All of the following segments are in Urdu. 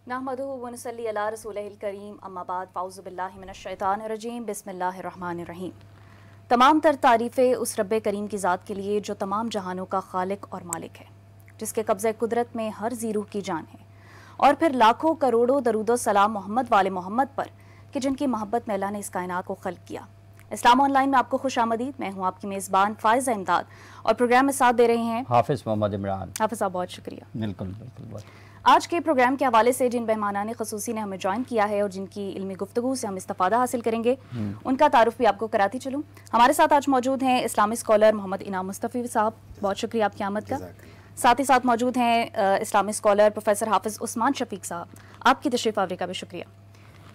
نحمدہ و نصلی علی رسولہ الکریم اما بعد فاعوذ باللہ من الشیطان الرجیم بسم اللہ الرحمن الرحیم۔ تمام تر تعریفیں اس رب کریم کی ذات کے لیے جو تمام جہانوں کا خالق اور مالک ہے، جس کے قبضہ قدرت میں ہر ذی روح کی جان ہے، اور پھر لاکھوں کروڑوں درود و سلام محمد والے محمد پر کہ جن کی محبت میں اللہ نے اس کائنات کو خلق کیا۔ اسلام آن لائن میں آپ کو خوش آمدید۔ میں ہوں آپ کی میزبان فائزہ امداد، اور پروگرام میں ساتھ دے رہے ہیں حافظ محمد عمران۔ حافظ صاحب بہت شکریہ۔ بالکل بالکل۔ آج کے پروگرام کے حوالے سے جن مہمانان خصوصی نے ہمیں جوائن کیا ہے اور جن کی علمی گفتگو سے ہم استفادہ حاصل کریں گے، ان کا تعارف بھی آپ کو کراتی چلوں۔ ہمارے ساتھ آج موجود ہیں اسلامی اسکالر محمد انعام مصطفی صاحب، بہت شکریہ آپ کی آمد کا۔ ساتھ ہی ساتھ موجود ہیں اسلامی اسکالر پروفیسر حافظ عثمان شفیق صاحب، آپ کی تشریف آوری کا بھی شکریہ۔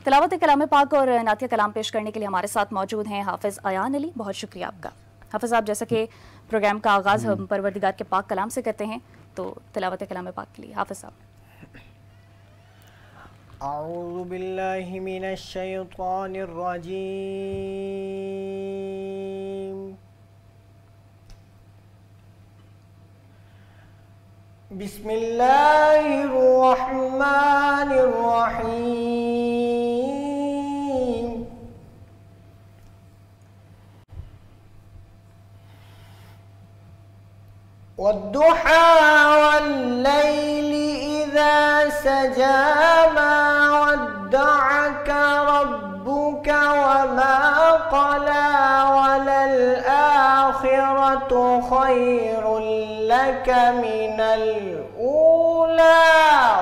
تلاوت کلام پاک اور نعتیہ کلام پیش کرنے کے لیے ہمارے ساتھ موجود ہیں حافظ ایان علی، بہت شکریہ آپ کا۔ حافظ صاحب، جیسا کہ پروگرام کا آغاز ہم پروردگار کے پاک کلام سے کرتے ہیں، تو تلاوت کلام پاک کے لیے حافظ صاحب۔ اعوذ باللہ من الشیطان الرجیم، بسم اللہ الرحمن الرحیم، والضحى والليل إذا سجى ما ودعك ربك وما قلى وللآخرة خير لك من الأولى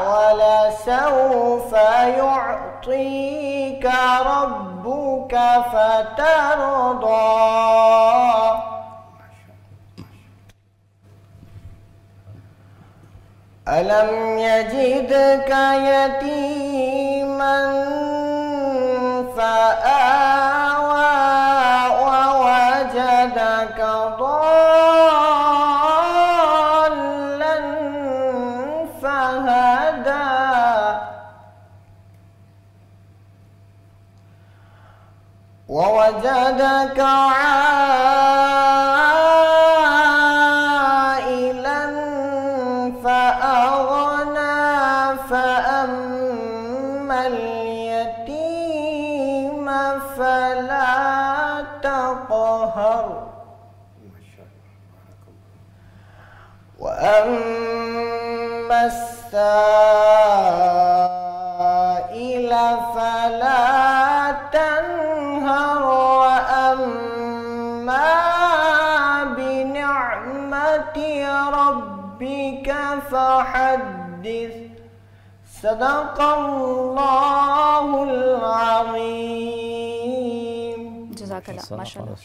ولسوف يعطيك ربك فترضى ألم يجدك يتيما فآوى ووجدك ضالا فهدى ووجدك عائلا فأغنى فأما اليتيم فلا تقهر وأما السائل فلا تنهر وأما بنعمة ربك فحدث صدق اللہ العظیم۔ جزاک اللہ، ماشاء اللہ۔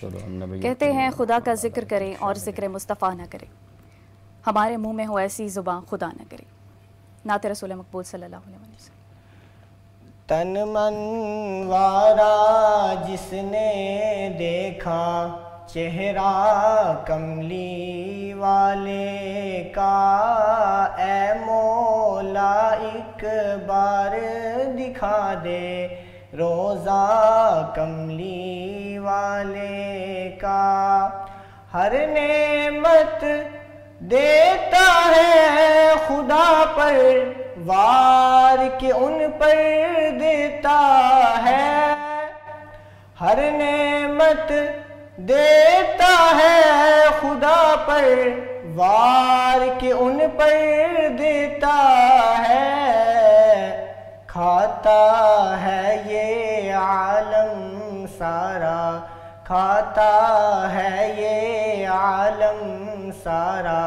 کہتے ہیں خدا کا ذکر کریں اور ذکر مصطفیٰ نہ کریں، ہمارے منہ میں ہو ایسی زبان خدا نہ کرے۔ نعت رسول مقبول صلی اللہ علیہ وسلم۔ تن من وارا جس نے دیکھا چہرہ کملی والے کا، اے مولا ایک بار دکھا دے روزہ کملی والے کا۔ ہر نعمت دیتا ہے خدا پر وار کے ان پر دیتا ہے، ہر نعمت دیتا ہے خدا پر وار کے ان پر دیتا ہے، کھاتا ہے یہ عالم سارا، کھاتا ہے یہ عالم سارا،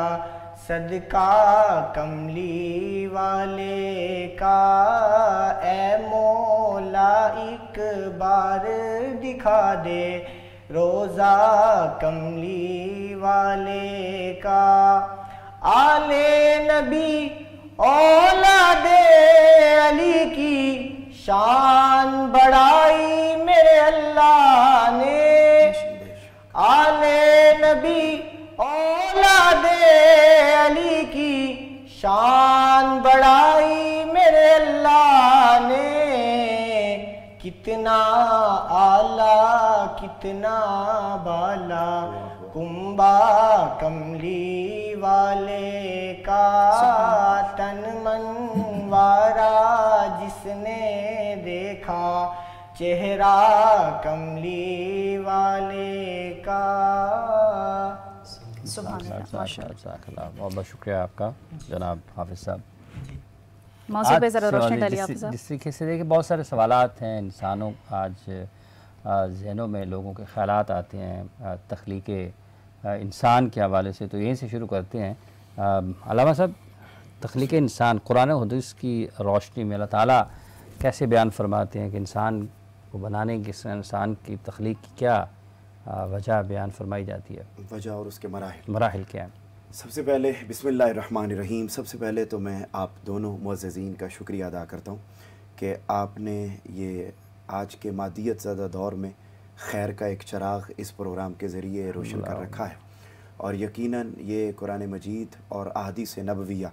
صدقہ کملی والے کا، اے مولا ایک بار دکھا دے روزہ کملی والے کا۔ آل نبی اولاد علی کی شان بڑھائی میرے اللہ نے، آل نبی اولاد علی کی شان بڑھائی میرے اللہ نے، کتنا اعلیٰ کتنا بالا کنبا کملی والے کا، تن من وارا نے دیکھا چہرہ کملی والے کا۔ سبحان اللہ، ماشاء اللہ۔ بہت بہت شکریہ آپ کا جناب حافظ صاحب۔ موضوع پہ ذرا روشنی ڈالیے حافظ صاحب۔ جس طریقے سے دیکھیں بہت سارے سوالات ہیں انسانوں آج ذہنوں میں، لوگوں کے خیالات آتے ہیں تخلیق انسان کے حوالے سے، تو یہیں سے شروع کرتے ہیں۔ علامہ صاحب، تخلیق انسان قرآن و حدیث کی روشنی میں اللہ تعالیٰ کیسے بیان فرماتے ہیں کہ انسان کو بنانے کی، انسان کی تخلیق کی کیا وجہ بیان فرمائی جاتی ہے؟ وجہ اور اس کے مراحل کیا ہیں؟ سب سے پہلے بسم اللہ الرحمن الرحیم، سب سے پہلے تو میں آپ دونوں معززین کا شکریہ ادا کرتا ہوں کہ آپ نے یہ آج کے مادیت زدہ دور میں خیر کا ایک چراغ اس پروگرام کے ذریعے روشن کر رکھا ہے، اور یقیناً یہ قرآن مجید اور احادیث نبویہ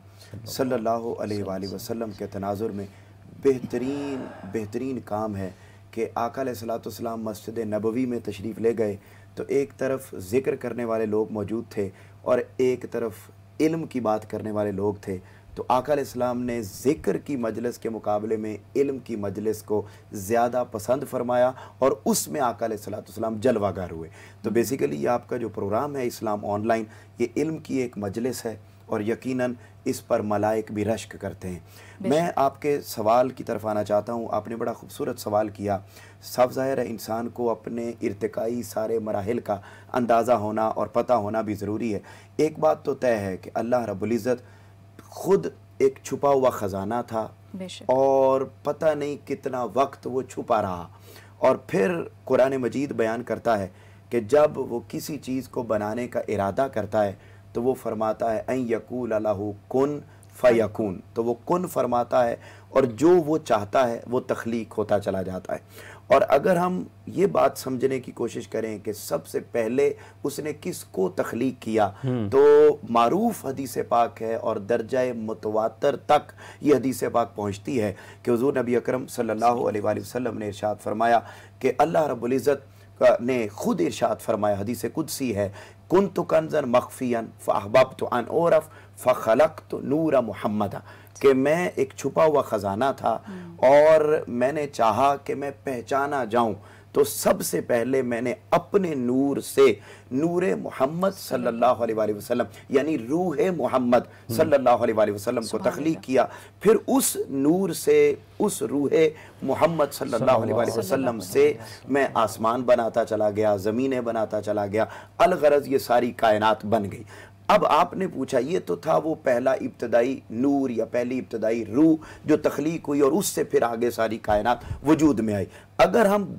صلی اللہ علیہ وآلہ وسلم کے تناظر میں بہترین کام ہے کہ آقا علیہ الصلوۃ والسلام مسجد نبوی میں تشریف لے گئے تو ایک طرف ذکر کرنے والے لوگ موجود تھے اور ایک طرف علم کی بات کرنے والے لوگ تھے، تو آقا علیہ السلام نے ذکر کی مجلس کے مقابلے میں علم کی مجلس کو زیادہ پسند فرمایا، اور اس میں آقا علیہ السلام جلوہ گر ہوئے۔ تو بیسیکلی یہ آپ کا جو پروگرام ہے اسلام آن لائن، یہ علم کی ایک مجلس ہے، اور یقیناً اس پر ملائک بھی رشک کرتے ہیں۔ میں آپ کے سوال کی طرف آنا چاہتا ہوں۔ آپ نے بڑا خوبصورت سوال کیا۔ صاف ظاہر ہے انسان کو اپنے ارتقائی سارے مراحل کا اندازہ ہونا اور پتہ ہونا بھی ضروری ہے۔ ایک بات تو طے ہے کہ اللہ رب العزت خود ایک چھپا ہوا خزانہ تھا، اور پتہ نہیں کتنا وقت وہ چھپا رہا، اور پھر قرآن مجید بیان کرتا ہے کہ جب وہ کسی چیز کو بنانے کا ارادہ کرتا ہے تو وہ فرماتا ہے ان یقول لہ کن فیکون، تو وہ کن فرماتا ہے، اور جو وہ چاہتا ہے وہ تخلیق ہوتا چلا جاتا ہے۔ اور اگر ہم یہ بات سمجھنے کی کوشش کریں کہ سب سے پہلے اس نے کس کو تخلیق کیا، تو معروف حدیث پاک ہے، اور درجہ متواتر تک یہ حدیث پاک پہنچتی ہے کہ حضور نبی اکرم صلی اللہ علیہ وآلہ وسلم نے ارشاد فرمایا کہ اللہ رب العزت نے خود ارشاد فرمایا، حدیث قدسی ہے، کنت کنزا مخفیا فاحببت ان اعرف فخلقت نور محمد، کہ میں ایک چھپا ہوا خزانہ تھا اور میں نے چاہا کہ میں پہچانا جاؤں، تو سب سے پہلے میں نے اپنے نور سے نور محمد صلی اللہ علیہ وآلہ وسلم یعنی روح محمد صلی اللہ علیہ وآلہ وسلم کو تخلیق کیا، پھر اس نور سے، اس روح محمد صلی اللہ علیہ وآلہ وسلم سے میں آسمان بناتا چلا گیا، زمینیں بناتا چلا گیا، الغرض یہ ساری کائنات بن گئی۔ اب آپ نے پوچھا، یہ تو تھا وہ پہلا ابتدائی نور یا پہلی ابتدائی روح جو تخلیق ہوئی، اور اس سے پھر آگے ساری کائنات وجود میں آئی۔ اگر ہم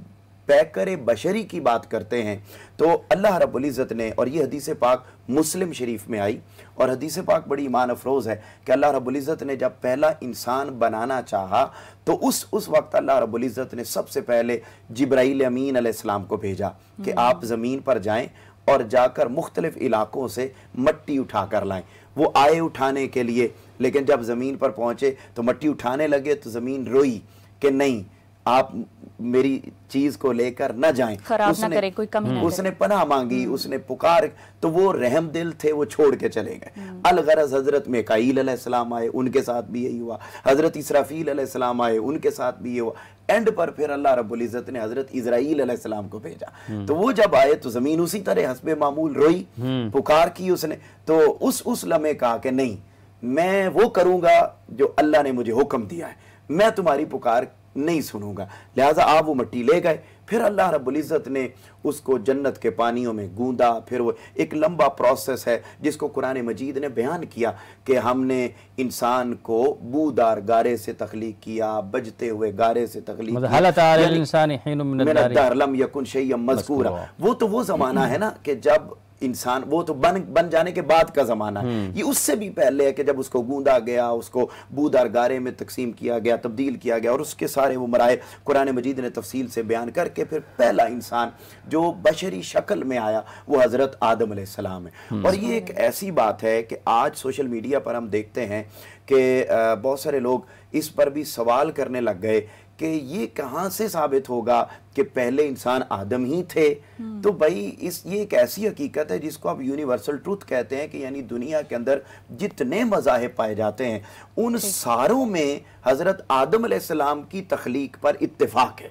پیکر بشری کی بات کرتے ہیں تو اللہ رب العزت نے، اور یہ حدیث پاک مسلم شریف میں آئی، اور حدیث پاک بڑی ایمان افروز ہے کہ اللہ رب العزت نے جب پہلا انسان بنانا چاہا تو اس وقت اللہ رب العزت نے سب سے پہلے جبرائیل امین علیہ السلام کو بھیجا کہ آپ زمین پر جائیں اور جا کر مختلف علاقوں سے مٹی اٹھا کر لائیں۔ وہ آئے اٹھانے کے لیے، لیکن جب زمین پر پہنچے تو مٹی اٹھانے لگے تو زمین روئی کہ نہیں، آپ میری چیز کو لے کر نہ جائیں، خراب نہ کرے، کوئی کمی نہ کرے۔ اس نے پناہ مانگی، اس نے پکار، تو وہ رحم دل تھے، وہ چھوڑ کے چلے گئے۔ الغرض حضرت میکائیل علیہ السلام آئے، ان کے ساتھ بھی یہی ہوا، حضرت اسرافیل علیہ السلام آئے، ان کے ساتھ بھی یہ ہوا، اینڈ پر پھر اللہ رب العزت نے حضرت اسرائیل علیہ السلام کو بھیجا۔ تو وہ جب آئے تو زمین اسی طرح حسب معمول روئی، پکار کی اس نے، تو اس لمحے کہا کہ نہیں، میں وہ کروں گا جو اللہ نے مجھے حکم دیا ہے، میں تمہاری پکار نہیں سنوں گا۔ لہٰذا آپ وہ مٹی لے گئے، پھر اللہ رب العزت نے اس کو جنت کے پانیوں میں گوندا، پھر وہ ایک لمبا پروسیس ہے جس کو قرآن مجید نے بیان کیا کہ ہم نے انسان کو بودار گارے سے تخلیق کیا، بجتے ہوئے گارے سے تخلیق کیا، حل اتى على الانسان حين من الدهر لم يكن شيئا مذکورا۔ وہ تو وہ زمانہ ہے نا کہ جب انسان، وہ تو بن جانے کے بعد کا زمانہ ہے، یہ اس سے بھی پہلے ہے کہ جب اس کو گوندا گیا، اس کو بودار گارے میں تقسیم کیا گیا، تبدیل کیا گیا، اور اس کے سارے وہ مراحل قرآن مجید نے تفصیل سے بیان کر کے پھر پہلا انسان جو بشری شکل میں آیا وہ حضرت آدم علیہ السلام ہے۔ اور یہ ایک ایسی بات ہے کہ آج سوشل میڈیا پر ہم دیکھتے ہیں کہ بہت سارے لوگ اس پر بھی سوال کرنے لگ گئے کہ یہ کہاں سے ثابت ہوگا کہ پہلے انسان آدم ہی تھے. تو بھائی یہ ایک ایسی حقیقت ہے جس کو آپ یونیورسل ٹروتھ کہتے ہیں کہ یعنی دنیا کے اندر جتنے مذاہب پائے جاتے ہیں ان ساروں میں حضرت آدم علیہ السلام کی تخلیق پر اتفاق ہے.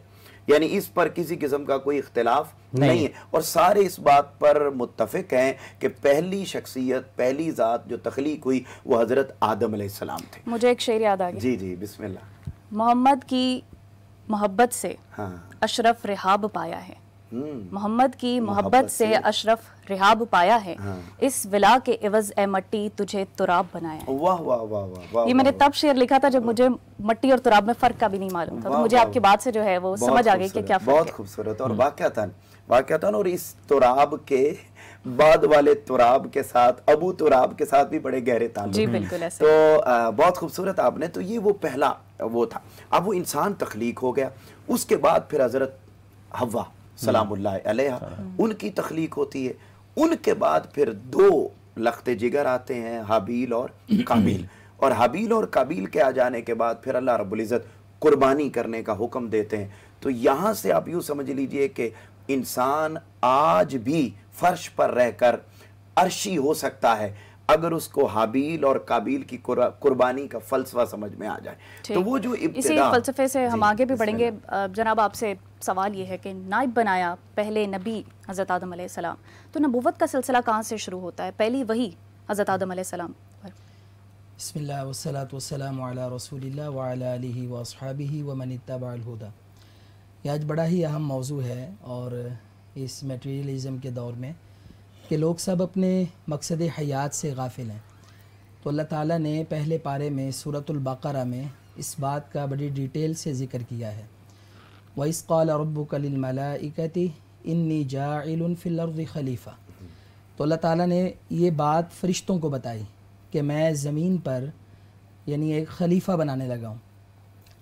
یعنی اس پر کسی قسم کا کوئی اختلاف نہیں ہے اور سارے اس بات پر متفق ہیں کہ پہلی شخصیت پہلی ذات جو تخلیق ہوئی وہ حضرت آدم علیہ السلام تھے. مجھے ایک شعر یاد آ گیا. جی جی بسم اللہ. محمد کی محبت سے اشرف رحاب پایا ہے. محمد کی محبت سے اشرف رحاب پایا ہے. اس ولا کے عوض اے مٹی تجھے تراب بنایا ہے. واہ واہ واہ واہ. یہ میں نے تب شعر لکھا تھا جب مجھے مٹی اور تراب میں فرق کا بھی نہیں معلوم تھا. تو مجھے آپ کی بات سے جو ہے وہ سمجھ آ گئی کہ کیا فرق ہے. بہت خوبصورت. اور واقعتاً اور اس تراب کے بعد والے تراب کے ساتھ ابو تراب کے ساتھ بھی بڑے گہرے تعلق. جی بالکل ایسے. تو بہت خوبصورت آپ نے. تو یہ وہ پہلا وہ تھا. اب وہ انسان تخلیق ہو گیا. اس کے بعد پھر حضرت حوا سلام اللہ علیہ ان کی تخلیق ہوتی ہے. ان کے بعد پھر دو لخت جگر آتے ہیں حابیل اور قابیل. اور حابیل اور قابیل کے آ جانے کے بعد پھر اللہ رب العزت قربانی کرنے کا حکم دیتے ہیں. تو یہاں سے آپ یوں سمجھ لیجئے کہ انسان آج بھی فرش پر رہ کر عرشی ہو سکتا ہے اگر اس کو حابیل اور قابیل کی قربانی کا فلسفہ سمجھ میں آ جائے. تو وہ جو ابتدا اسی فلسفے سے ہم آگے بھی بڑھیں گے. جناب آپ سے سوال یہ ہے کہ نائب بنایا پہلے نبی حضرت آدم علیہ السلام. تو نبوت کا سلسلہ کہاں سے شروع ہوتا ہے؟ پہلی وحی حضرت آدم علیہ السلام. بسم اللہ والصلاة والسلام علی رسول اللہ وعلی آلہ واصحابہ ومن اتبع الہدی. یہ آج بڑا ہی اہم موضوع ہے اور اس میٹیریلزم کے دور میں کہ لوگ سب اپنے مقصد حیات سے غافل ہیں. تو اللہ تعالیٰ نے پہلے پارے میں سورۃ البقرہ میں اس بات کا بڑی ڈیٹیل سے ذکر کیا ہے. وَإِذْ قَالَ رَبُّكَ لِلْمَلَائِكَةِ إِنِّي جَاعِلٌ فِي الْأَرْضِ خلیفہ. تو اللہ تعالیٰ نے یہ بات فرشتوں کو بتائی کہ میں زمین پر یعنی ایک خلیفہ بنانے لگا ہوں.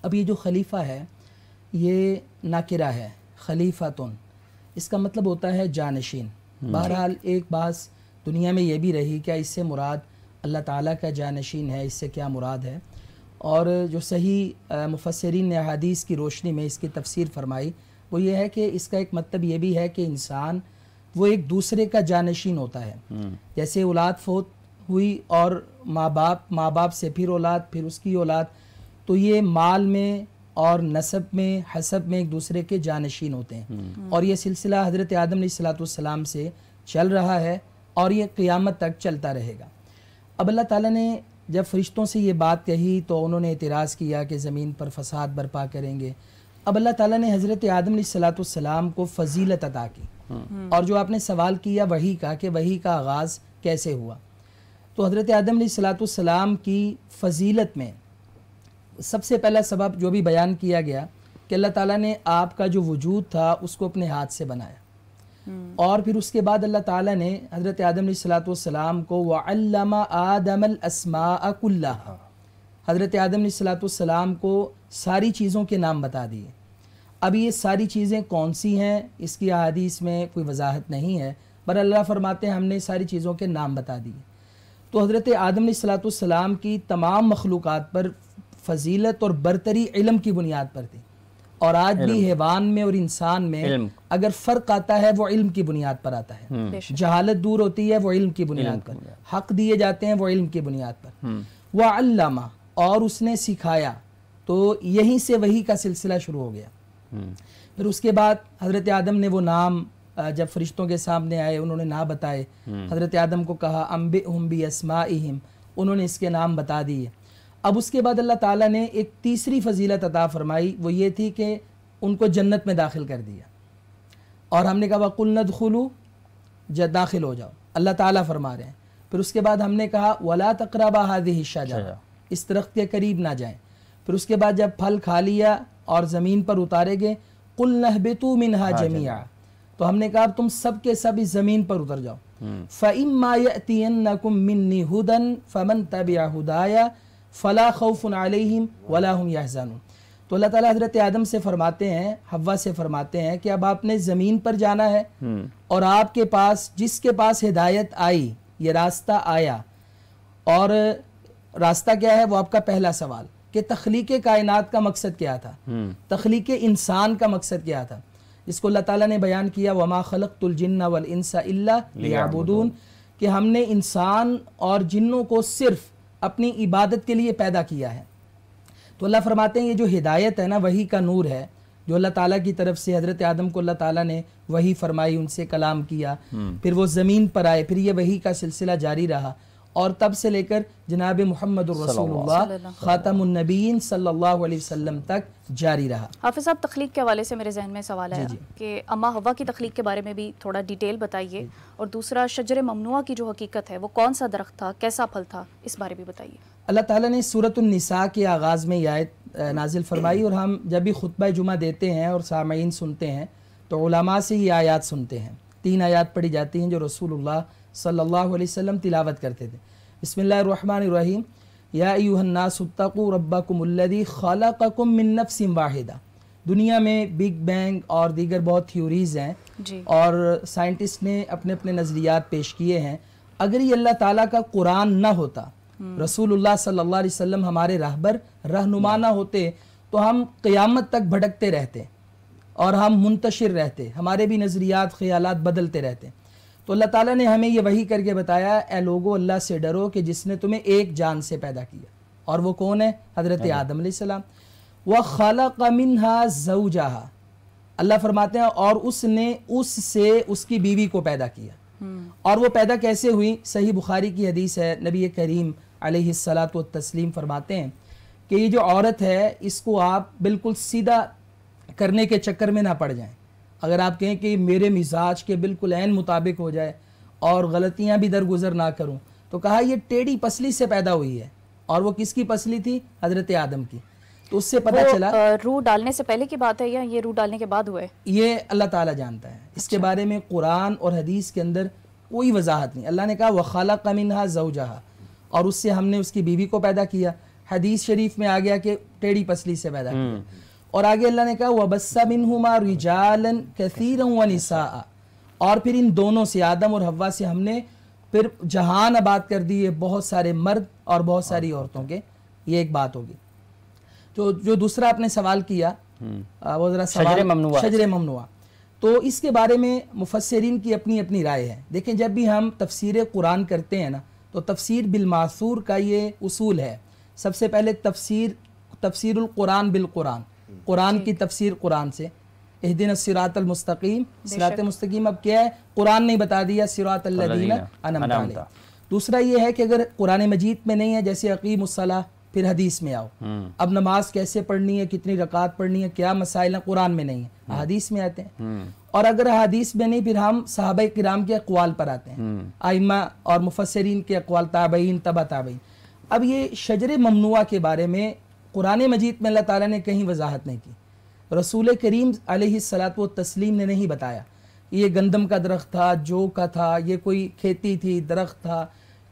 اب یہ جو خلیفہ ہے یہ ناکرہ ہے. خلیفتن اس کا مطلب ہوتا ہے جانشین. بہرحال ایک بات دنیا میں یہ بھی رہی کیا اس سے مراد اللہ تعالیٰ کا جانشین ہے، اس سے کیا مراد ہے. اور جو صحیح مفسرین نے احادیث کی روشنی میں اس کی تفسیر فرمائی وہ یہ ہے کہ اس کا ایک مطلب یہ بھی ہے کہ انسان وہ ایک دوسرے کا جانشین ہوتا ہے. جیسے اولاد فوت ہوئی اور ماں باپ سے پھر اولاد پھر اس کی اولاد، تو یہ مال میں اور نسب میں حسب میں ایک دوسرے کے جانشین ہوتے ہیں. اور یہ سلسلہ حضرت آدم علیہ السلام سے چل رہا ہے اور یہ قیامت تک چلتا رہے گا. اب اللہ تعالیٰ نے جب فرشتوں سے یہ بات کہی تو انہوں نے اعتراض کیا کہ زمین پر فساد برپا کریں گے. اب اللہ تعالیٰ نے حضرت آدم علیہ السلام کو فضیلت عطا کی. اور جو آپ نے سوال کیا وحی کا کہ وحی کا آغاز کیسے ہوا، تو حضرت آدم علیہ السلام کی فضیلت میں سب سے پہلا سبب جو بھی بیان کیا گیا کہ اللہ تعالیٰ نے آپ کا جو وجود تھا اس کو اپنے ہاتھ سے بنایا. اور پھر اس کے بعد اللہ تعالیٰ نے حضرت آدم علیہ السلام کو وَعَلَّمَ آدَمَ الْأَسْمَاءَ كُلَّهَا، حضرت آدم علیہ السلام کو ساری چیزوں کے نام بتا دیے. اب یہ ساری چیزیں کون سی ہیں اس کی احادیث میں کوئی وضاحت نہیں ہے، پر اللہ فرماتے ہیں ہم نے ساری چیزوں کے نام بتا دیے. تو حضرت آدم علیہ السلام کی تمام مخلوقات پر فضیلت اور برتری علم کی بنیاد پر تھی. اور آج بھی حیوان میں اور انسان میں اگر فرق آتا ہے وہ علم کی بنیاد پر آتا ہے. جہالت دور ہوتی ہے وہ علم کی بنیاد پر، حق دیے جاتے ہیں وہ علم کی بنیاد پر. وَعَلَّمَ اور اس نے سکھایا، تو یہیں سے وحی کا سلسلہ شروع ہو گیا. پھر اس کے بعد حضرت آدم نے وہ نام جب فرشتوں کے سامنے آئے انہوں نے نام بتائے. حضرت آدم کو کہا انبئہم باسمائہم، انہوں نے اس کے نام بتا دیے. اب اس کے بعد اللہ تعالیٰ نے ایک تیسری فضیلت عطا فرمائی، وہ یہ تھی کہ ان کو جنت میں داخل کر دیا. اور ہم نے کہا وَقُلْنَا ادْخُلُوا، داخل ہو جاؤ، اللہ تعالیٰ فرما رہے ہیں. پھر اس کے بعد ہم نے کہا وَلَا تَقْرَبَا هَذِهِ الشَّجَرَةَ، اس درخت کے قریب نہ جائیں. پھر اس کے بعد جب پھل کھا لیا اور زمین پر اتارے گئے قُلْنَا اهْبِطُوا مِنْهَا جَمِيعًا، تو ہم نے کہا تم سب کے سب اس زمین پر اتر جاؤ. فَإِمَّا يَأْتِيَنَّكُم مِّنِّي هُدًى فَمَن تَبِعَ هُدَايَ فَلَا خَوْفٌ عَلَيْهِمْ وَلَا هُمْ يَحْزَنُونَ. تو اللہ تعالیٰ حضرت آدم سے فرماتے ہیں، حوا سے فرماتے ہیں کہ اب آپ نے زمین پر جانا ہے اور آپ کے پاس جس کے پاس ہدایت آئی، یہ راستہ آیا اور راستہ کیا ہے؟ وہ آپ کا پہلا سوال کہ تخلیق کائنات کا مقصد کیا تھا، تخلیق انسان کا مقصد کیا تھا، جس کو اللہ تعالیٰ نے بیان کیا وما خلقت الجن والانس الا لیعبدون، کہ ہم نے انسان اور جنوں کو صرف اپنی عبادت کے لیے پیدا کیا ہے۔ تو اللہ فرماتے ہیں یہ جو ہدایت ہے نا وحی کا نور ہے جو اللہ تعالیٰ کی طرف سے حضرت آدم کو اللہ تعالیٰ نے وحی فرمائی، ان سے کلام کیا، پھر وہ زمین پر آئے، پھر یہ وحی کا سلسلہ جاری رہا، اور تب سے لے کر جناب محمد الرسول اللہ خاتم النبیین صلی اللہ علیہ وسلم تک جاری رہا۔ حافظ صاحب، تخلیق کے حوالے سے میرے ذہن میں سوال ہے کہ اما حوا کی تخلیق کے بارے میں بھی تھوڑا ڈیٹیل بتائیے، اور دوسرا شجر ممنوع کی جو حقیقت ہے وہ کون سا درخت تھا، کیسا پھل تھا، اس بارے بھی بتائیے۔ اللہ تعالیٰ نے سورۃ النساء کے آغاز میں یہ آیت نازل فرمائی، اور ہم جب بھی خطبہ جمعہ دیتے ہیں اور سامعین سنتے ہیں تو علماء سے یہ آیات سنتے ہیں۔ 3 آیات پڑھی جاتی ہیں جو رسول اللہ صلی اللہ علیہ وسلم تلاوت کرتے تھے۔ بسم اللہ الرحمن الرحیم، یا ایھا الناس اتقوا ربکم الذی خلقکم من نفس واحدہ۔ دنیا میں بگ بینگ اور دیگر بہت تھیوریز ہیں اور سائنٹسٹ نے اپنے اپنے نظریات پیش کیے ہیں۔ اگر یہ اللہ تعالیٰ کا قرآن نہ ہوتا، رسول اللہ صلی اللہ علیہ وسلم ہمارے راہبر رہنما نہ ہوتے، تو ہم قیامت تک بھٹکتے رہتے اور ہم منتشر رہتے، ہمارے بھی نظریات خیالات بدلتے رہتے۔ تو اللہ تعالیٰ نے ہمیں یہ وحی کر کے بتایا، اے لوگو اللہ سے ڈرو کہ جس نے تمہیں ایک جان سے پیدا کیا، اور وہ کون ہے؟ حضرت آدم علیہ السلام۔ وَخَلَقَ مِنْهَا زَوْجَهَا، اللہ فرماتے ہیں اور اس نے اس سے اس کی بیوی کو پیدا کیا۔ اور وہ پیدا کیسے ہوئی؟ صحیح بخاری کی حدیث ہے، نبی کریم علیہ الصلاۃ والتسلیم فرماتے ہیں کہ یہ جو عورت ہے اس کو آپ بالکل سیدھا کرنے کے چکر میں نہ پڑ جائیں۔ اگر آپ کہیں کہ میرے مزاج کے بالکل عین مطابق ہو جائے اور غلطیاں بھی درگزر نہ کروں، تو کہا یہ ٹیڑھی پسلی سے پیدا ہوئی ہے، اور وہ کس کی پسلی تھی؟ حضرت آدم کی۔ تو اس سے پتہ چلا روح ڈالنے سے پہلے کی بات ہے یا یہ روح ڈالنے کے بعد ہوئے؟ یہ اللہ تعالیٰ جانتا ہے، اس کے بارے میں قرآن اور حدیث کے اندر کوئی وضاحت نہیں۔ اللہ نے کہا وَخَلَقَ مِنْهَا زَوْجَهَا، اور اس سے ہم نے اس کی بیوی کو پیدا کیا۔ حدیث شریف میں آ گیا کہ ٹیڑھی پسلی سے پیدا کیا، اور آگے اللہ نے کہا وَبَثَّ مِنْهُمَا رِجَالًا كَثِيرًا وَنِسَاءً، اور پھر ان دونوں سے آدم اور حوا سے ہم نے پھر جہان آباد کر دیے، بہت سارے مرد اور بہت ساری عورتوں کے۔ یہ ایک بات ہوگی۔ جو دوسرا آپ نے سوال کیا وہ ذرا شجر ممنوع، شجر ممنوع، تو اس کے بارے میں مفسرین کی اپنی اپنی رائے ہے۔ دیکھیں جب بھی ہم تفسیر قرآن کرتے ہیں نا تو تفسیر بالماثور کا یہ اصول ہے، سب سے پہلے تفسیر القرآن بالقرآن، قرآن کی تفسیر قرآن سے، اہدنا الصراط المستقیم، صراط مستقیم اب کیا ہے؟ قرآن نے بتا دیا صراط الذین انعمت علیہم۔ دوسرا یہ ہے کہ اگر قرآن مجید میں نہیں ہے، جیسے اقیم الصلاۃ، پھر حدیث میں آؤ، اب نماز کیسے پڑھنی ہے، کتنی رکعت پڑھنی ہے، کیا مسائل ہیں، قرآن میں نہیں ہے، حدیث میں آتے ہیں۔ اور اگر حدیث میں نہیں، پھر ہم صحابہ کرام کے اقوال پر آتے ہیں، ائمہ اور مفسرین کے اقوال، تابعین، تبع تابعین۔ اب یہ شجر ممنوع کے بارے میں قرآن مجید میں اللہ تعالیٰ نے کہیں وضاحت نہیں کی، رسول کریم علیہ الصلاۃ والتسلیم نے نہیں بتایا یہ گندم کا درخت تھا، جو کا تھا، یہ کوئی کھیتی تھی، درخت تھا،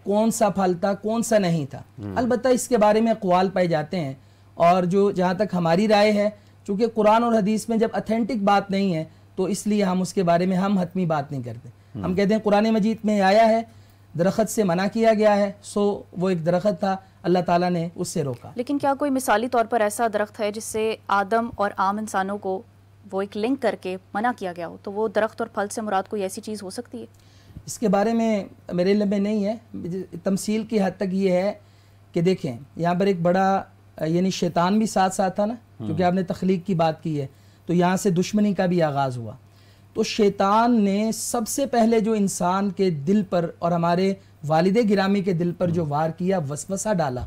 کون سا پھل تھا، کون سا نہیں تھا۔ البتہ اس کے بارے میں اقوال پائے جاتے ہیں، اور جہاں تک ہماری رائے ہے، چونکہ قرآن اور حدیث میں جب اتھینٹک بات نہیں ہے تو اس لیے ہم اس کے بارے میں ہم حتمی بات نہیں کرتے۔ ہم کہتے ہیں قرآن مجید میں آیا ہے، درخت سے منع کیا گیا ہے، سو وہ ایک درخت تھا، اللہ تعالیٰ نے اس سے روکا۔ لیکن کیا کوئی مثالی طور پر ایسا درخت ہے جس سے آدم اور عام انسانوں کو وہ ایک لنک کر کے منع کیا گیا ہو؟ تو وہ درخت اور پھل سے مراد کوئی ایسی چیز ہو سکتی ہے؟ اس کے بارے میں میرے علم میں نہیں ہے، تمثیل کی حد تک یہ ہے کہ دیکھیں یہاں پر ایک بڑا یعنی شیطان بھی ساتھ ساتھ تھا نا، کیونکہ آپ نے تخلیق کی بات کی ہے، تو یہاں سے دشمنی کا بھی آغاز ہوا۔ تو شیطان نے سب سے پہلے جو انسان کے دل پر اور ہمارے والد گرامی کے دل پر جو وار کیا، وسوسہ ڈالا،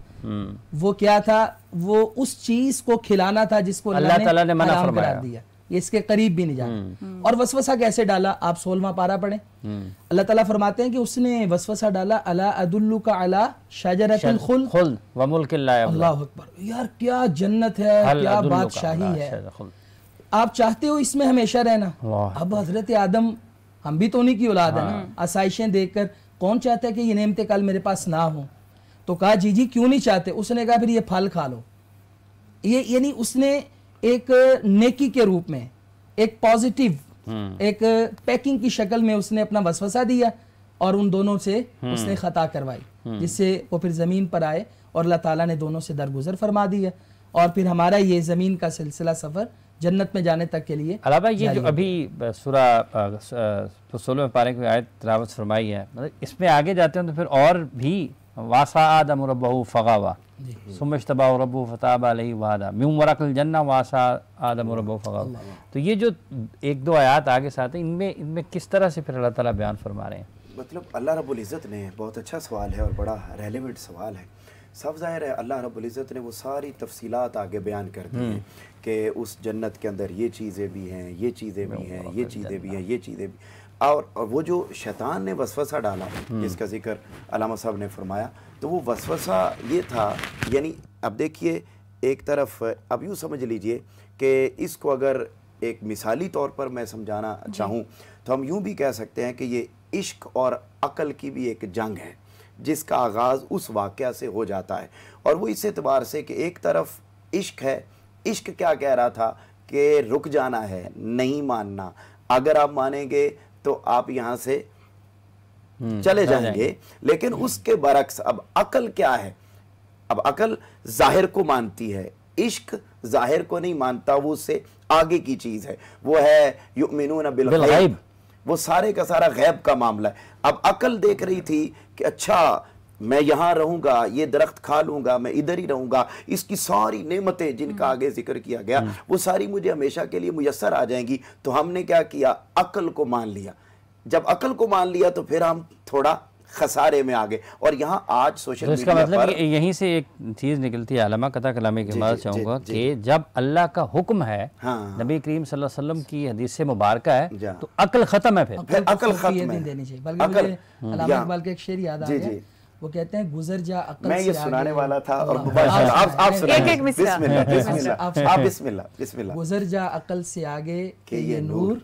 وہ کیا تھا؟ وہ اس چیز کو کھلانا تھا جس کو اللہ تعالیٰ نے منع فرمایا دیا، یہ اس کے قریب بھی نہیں جانا۔ اور وسوسہ کیسے ڈالا؟ آپ 16واں پارہ پڑھیں، اللہ تعالیٰ فرماتے ہیں کہ اس نے وسوسہ ڈالا، الا ادلک علی شجرۃ الخلد وملک لا یبلی۔ اللہ اکبر، یار کیا جنت ہے، کیا بادشاہی ہے، آپ چاہتے ہو اس میں ہمیشہ رہنا؟ اب حضرت آدم، ہم بھی تو انہی کی اولاد ہے نا، آسائشیں دیکھ کر کون چاہتا ہے کہ یہ نعمتیں کل میرے پاس نہ ہوں؟ تو کہا جی جی کیوں نہیں چاہتے؟ اس نے کہا پھر یہ پھل کھا لو۔ یہ یعنی اس نے ایک نیکی کے روپ میں، ایک پازیٹیو، ایک پیکنگ کی شکل میں اس نے اپنا وسوسہ دیا، اور ان دونوں سے اس نے خطا کروائی، جس سے وہ پھر زمین پر آئے اور اللہ تعالیٰ نے دونوں سے درگزر فرما دی ہے، اور پھر ہمارا یہ زمین کا سلسلہ سفر جنت میں جانے تک کے لیے علاوہ یہ جو ابھی سورہ 16 پارے کی آیت تلاوت فرمائی ہے، مطلب اس میں آگے جاتے ہیں تو پھر اور بھی وَعَصَىٰ آدَمُ رَبَّهُ فَغَوَىٰ ثُمَّ اجْتَبَاهُ رَبُّهُ فَتَابَ عَلَيْهِ وَهَدَىٰ مِن وَرَقِ الْجَنَّةِ وَعَصَىٰ آدَمُ رَبَّهُ فَغَوَىٰ. تو یہ جو ایک دو آیات آگے ساتھ ہیں، ان میں کس طرح سے پھر اللہ تعالیٰ بیان فرما رہے ہیں؟ مطلب اللہ رب العزت نے بہت اچھا سوال ہے اور بڑا ریلیونٹ سوال ہے. صاف ظاہر ہے اللہ رب العزت نے وہ ساری تفصیلات آگے بیان کر دی ہیں کہ اس جنت کے اندر یہ چیزیں بھی ہیں، یہ چیزیں بھی ہیں، یہ چیزیں بھی ہیں، یہ چیزیں بھی. اور وہ جو شیطان نے وسوسہ ڈالا جس کا ذکر علامہ صاحب نے فرمایا، تو وہ وسوسہ یہ تھا، یعنی اب دیکھیے ایک طرف اب یوں سمجھ لیجئے کہ اس کو اگر ایک مثالی طور پر میں سمجھانا چاہوں تو ہم یوں بھی کہہ سکتے ہیں کہ یہ عشق اور عقل کی بھی ایک جنگ ہے جس کا آغاز اس واقعہ سے ہو جاتا ہے. اور وہ اس اعتبار سے کہ ایک طرف عشق ہے، عشق کیا کہہ رہا تھا کہ رک جانا ہے، نہیں ماننا، اگر آپ مانیں گے تو آپ یہاں سے چلے جائیں گے. لیکن اس کے برعکس اب عقل کیا ہے؟ اب عقل ظاہر کو مانتی ہے، عشق ظاہر کو نہیں مانتا، وہ اس سے آگے کی چیز ہے، وہ ہے یؤمنون بالغیب، وہ سارے کا سارا غیب کا معاملہ ہے. اب عقل دیکھ رہی تھی کہ اچھا میں یہاں رہوں گا، یہ درخت کھا لوں گا، میں ادھر ہی رہوں گا، اس کی ساری نعمتیں جن کا آگے ذکر کیا گیا وہ ساری مجھے ہمیشہ کے لیے میسر آ جائیں گی. تو ہم نے کیا کیا؟ عقل کو مان لیا. جب عقل کو مان لیا تو پھر ہم تھوڑا خسارے میں آگے. اور یہاں آج سوشل میڈیا پر، اس کا مطلب یہیں سے ایک چیز نکلتی ہے، علامہ قطع کلامی کے بعد چاہوں گا کہ جب اللہ کا حکم ہے، نبی کریم صلی اللہ علیہ وسلم کی حدیث سے مبارکہ ہے، تو عقل ختم ہے. پھر عقل ختم ہے. بلکہ مجھے علامہ اقبال کے ایک شعر یاد آ گیا، وہ کہتے ہیں گزر جا عقل سے میں یہ سنانے والا تھا اور آپ سنائیں. بسم اللہ. گزر جا عقل سے آگے کہ یہ نور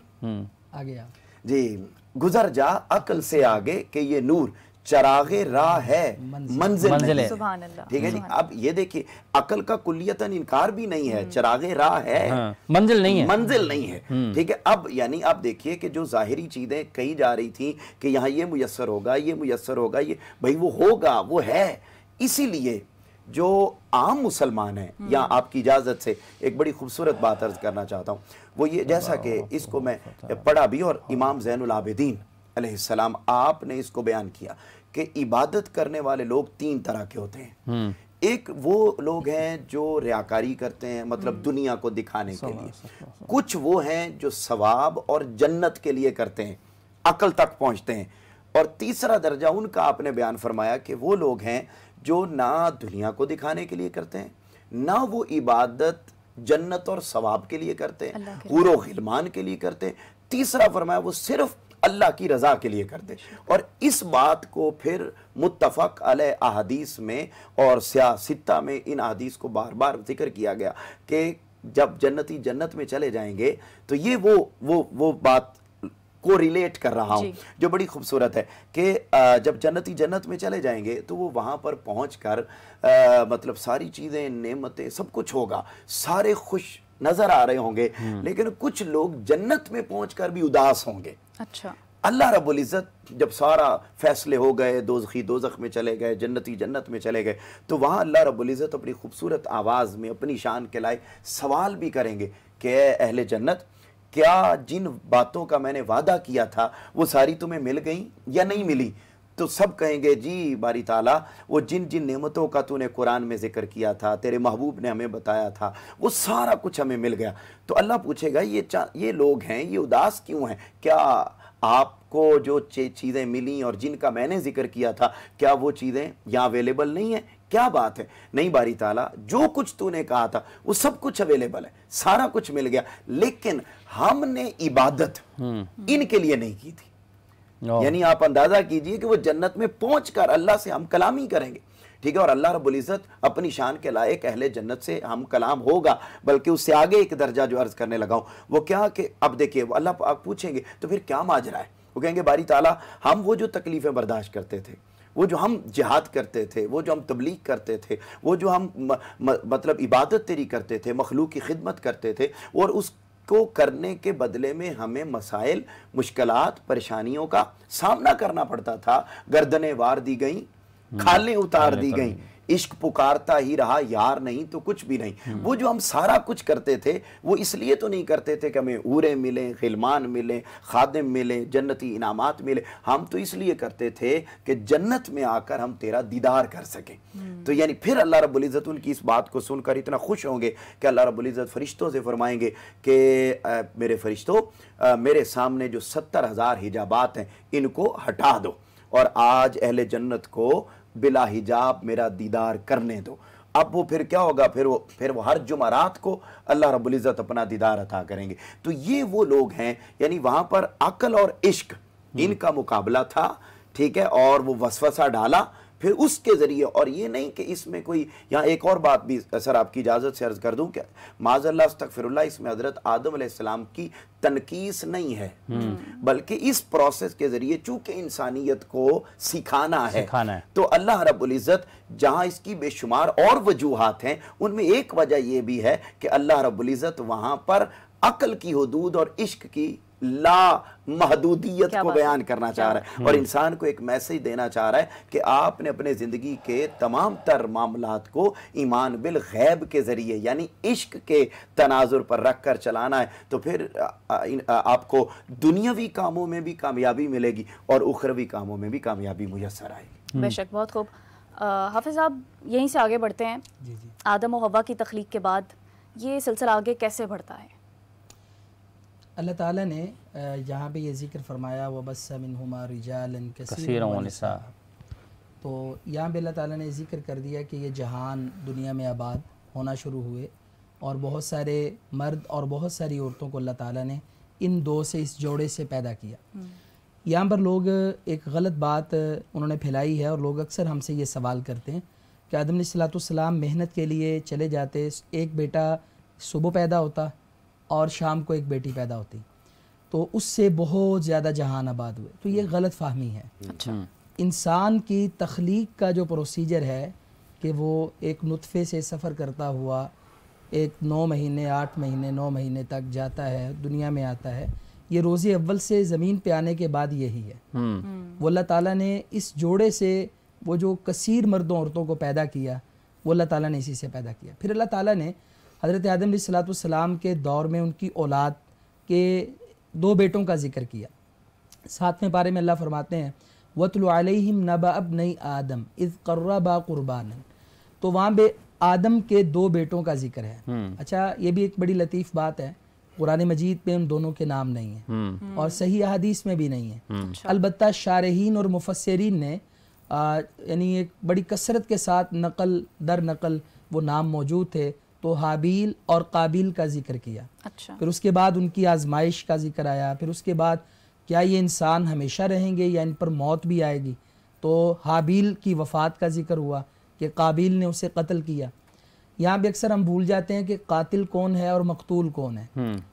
آگے آ. جی، گزر جا عقل سے آگے کہ یہ نور چراغ راہ ہے منزل ہے. سبحان اللہ. ٹھیک ہے جی. اب یہ دیکھیے عقل کا کلیتاً انکار بھی نہیں ہے، چراغ راہ ہے، منزل نہیں ہے، منزل نہیں ہے. ٹھیک ہے. اب یعنی آپ دیکھیے کہ جو ظاہری چیزیں کہی جا رہی تھیں کہ یہاں یہ میسر ہوگا، یہ میسر ہوگا، یہ بھائی وہ ہوگا، وہ ہے. اسی لیے جو عام مسلمان ہیں، یا آپ کی اجازت سے ایک بڑی خوبصورت بات عرض کرنا چاہتا ہوں، وہ یہ جیسا کہ اس کو میں پڑھا بھی، اور امام زین العابدین علیہ السلام آپ نے اس کو بیان کیا کہ عبادت کرنے والے لوگ تین طرح کے ہوتے ہیں. ایک وہ لوگ ہیں جو ریاکاری کرتے ہیں، مطلب دنیا کو دکھانے کے لیے. کچھ وہ ہیں جو ثواب اور جنت کے لیے کرتے ہیں، عقل تک پہنچتے ہیں. اور تیسرا درجہ ان کا آپ نے بیان فرمایا کہ وہ لوگ ہیں جو نہ دنیا کو دکھانے کے لیے کرتے ہیں، نہ وہ عبادت جنت اور ثواب کے لیے کرتے ہیں، حور و غلمان کے لیے کرتے ہیں. تیسرا فرمایا وہ صرف اللہ کی رضا کے لیے کرتے. اور اس بات کو پھر متفق علیہ احادیث میں اور سیاستہ میں ان احادیث کو بار بار ذکر کیا گیا کہ جب جنتی جنت میں چلے جائیں گے تو یہ وہ بات کو ریلیٹ کر رہا ہوں جو بڑی خوبصورت ہے کہ جب جنتی جنت میں چلے جائیں گے تو وہ وہاں پر پہنچ کر مطلب ساری چیزیں، نعمتیں، سب کچھ ہوگا، سارے خوش نظر آ رہے ہوں گے. لیکن کچھ لوگ جنت میں پہنچ کر بھی اداس ہوں گے. اچھا. اللہ رب العزت جب سارا فیصلے ہو گئے، دوزخی دوزخ میں چلے گئے، جنتی جنت میں چلے گئے، تو وہاں اللہ رب العزت اپنی خوبصورت آواز میں اپنی شان کے لائے سوال بھی کریں گے کہ اے اہل جنت، کیا جن باتوں کا میں نے وعدہ کیا تھا وہ ساری تمہیں مل گئیں یا نہیں ملی؟ تو سب کہیں گے جی باری تعالیٰ، وہ جن جن نعمتوں کا تو نے قرآن میں ذکر کیا تھا، تیرے محبوب نے ہمیں بتایا تھا، وہ سارا کچھ ہمیں مل گیا. تو اللہ پوچھے گا یہ لوگ ہیں، یہ اداس کیوں ہیں؟ کیا آپ کو جو چیزیں ملیں اور جن کا میں نے ذکر کیا تھا، کیا وہ چیزیں یہاں اویلیبل نہیں ہیں؟ کیا بات ہے؟ نہیں باری تعالیٰ، جو کچھ تو نے کہا تھا وہ سب کچھ اویلیبل ہے، سارا کچھ مل گیا، لیکن ہم نے عبادت ان کے لیے نہیں کی تھی. یعنی آپ اندازہ کیجئے کہ وہ جنت میں پہنچ کر اللہ سے ہم کلامی کریں گے. ٹھیک ہے. اور اللہ رب العزت اپنی شان کے لائق اہل جنت سے ہم کلام ہوگا، بلکہ اس سے آگے ایک درجہ جو عرض کرنے لگا ہوں وہ کیا کہ اب دیکھیے اللہ پاک پوچھیں گے تو پھر کیا ماجرا ہے؟ وہ کہیں گے باری تعالیٰ، ہم وہ جو تکلیفیں برداشت کرتے تھے، وہ جو ہم جہاد کرتے تھے، وہ جو ہم تبلیغ کرتے تھے، وہ جو ہم مطلب عبادت تیری کرتے تھے، مخلوق کی خدمت کرتے تھے، اور اس کو کرنے کے بدلے میں ہمیں مسائل، مشکلات، پریشانیوں کا سامنا کرنا پڑتا تھا. گردنیں وار دی گئیں، کھالیں اتار دی گئیں، عشق پکارتا ہی رہا یار نہیں تو کچھ بھی نہیں. وہ جو ہم سارا کچھ کرتے تھے وہ اس لیے تو نہیں کرتے تھے کہ ہمیں حوریں ملیں, غلمان ملیں, خادم ملیں, جنتی انعامات ملیں. ہم تو اس لیے کرتے تھے کہ جنت میں آ کر ہم تیرا دیدار کر سکیں. تو یعنی پھر اللہ رب العزت ان کی اس بات کو سن کر اتنا خوش ہوں گے کہ اللہ رب العزت فرشتوں سے فرمائیں گے کہ میرے فرشتوں میرے سامنے جو 70,000 حجابات ہیں ان کو ہٹا دو اور آج اہل جنت کو بلا حجاب میرا دیدار کرنے دو. اب وہ پھر کیا ہوگا, پھر وہ ہر جمعرات کو اللہ رب العزت اپنا دیدار عطا کریں گے. تو یہ وہ لوگ ہیں, یعنی وہاں پر عقل اور عشق ان کا مقابلہ تھا, ٹھیک ہے, اور وہ وسوسہ ڈالا پھر اس کے ذریعے. اور یہ نہیں کہ اس میں کوئی, یہاں ایک اور بات بھی سر آپ کی اجازت سے عرض کر دوں کہ معاذ اللہ استغفر اللہ, اس میں حضرت آدم علیہ السلام کی تنقیص نہیں ہے, بلکہ اس پروسیس کے ذریعے چونکہ انسانیت کو سکھانا ہے تو اللہ رب العزت جہاں اس کی بے شمار اور وجوہات ہیں ان میں ایک وجہ یہ بھی ہے کہ اللہ رب العزت وہاں پر عقل کی حدود اور عشق کی لا محدودیت کو بیان کرنا چاہ رہا ہے اور انسان کو ایک میسیج دینا چاہ رہا ہے کہ آپ نے اپنے زندگی کے تمام تر معاملات کو ایمان بالغیب کے ذریعے یعنی عشق کے تناظر پر رکھ کر چلانا ہے. تو پھر آپ کو دنیاوی کاموں میں بھی کامیابی ملے گی اور اخروی کاموں میں بھی کامیابی میسر آئے گی. بے شک, بہت خوب. حافظ صاحب یہیں سے آگے بڑھتے ہیں. آدم و حوا کی تخلیق کے بعد یہ سلسلہ آگے کیسے بڑھتا ہے؟ اللہ تعالیٰ نے یہاں پہ یہ ذکر فرمایا وَبَثَّ مِنْهُمَا رِجَالًا كَثِيرًا وَنِسَاءً. تو یہاں پہ اللہ تعالیٰ نے ذکر کر دیا کہ یہ جہان دنیا میں آباد ہونا شروع ہوئے اور بہت سارے مرد اور بہت ساری عورتوں کو اللہ تعالیٰ نے ان دو سے, اس جوڑے سے پیدا کیا. یہاں پر لوگ ایک غلط بات انہوں نے پھیلائی ہے اور لوگ اکثر ہم سے یہ سوال کرتے ہیں کہ آدم علیہ السلام محنت کے لیے چلے جاتے, ایک بیٹا صبح پیدا ہوتا اور شام کو ایک بیٹی پیدا ہوتی, تو اس سے بہت زیادہ جہان آباد ہوئے. تو یہ غلط فہمی ہے. انسان کی تخلیق کا جو پروسیجر ہے کہ وہ ایک نطفے سے سفر کرتا ہوا ایک 9 مہینے 8 مہینے 9 مہینے تک جاتا ہے, دنیا میں آتا ہے, یہ روز اول سے زمین پہ آنے کے بعد یہی ہے. وہ اللہ تعالیٰ نے اس جوڑے سے وہ جو کثیر مردوں عورتوں کو پیدا کیا وہ اللہ تعالیٰ نے اسی سے پیدا کیا. پھر اللہ تعالیٰ نے حضرت آدم علیہ السلام کے دور میں ان کی اولاد کے 2 بیٹوں کا ذکر کیا. 7ویں پارے میں اللہ فرماتے ہیں وَاتْلُ عَلَيْهِمْ نَبَأَ ابْنَيْ آدَمَ إِذْ قَرَّبَا قُرْبَانًا. تو وہاں پہ آدم کے 2 بیٹوں کا ذکر ہے. اچھا, یہ بھی ایک بڑی لطیف بات ہے, قرآن مجید پہ ان دونوں کے نام نہیں ہیں اور صحیح احادیث میں بھی نہیں ہیں. البتہ شارحین اور مفسرین نے یعنی ایک بڑی کثرت کے ساتھ نقل در نقل وہ نام موجود تھے. تو حابیل اور قابیل کا ذکر کیا. پھر اس کے بعد ان کی آزمائش کا ذکر آیا. پھر اس کے بعد کیا یہ انسان ہمیشہ رہیں گے یا ان پر موت بھی آئے گی. تو حابیل کی وفات کا ذکر ہوا کہ قابیل نے اسے قتل کیا. یہاں بھی اکثر ہم بھول جاتے ہیں کہ قاتل کون ہے اور مقتول کون ہے.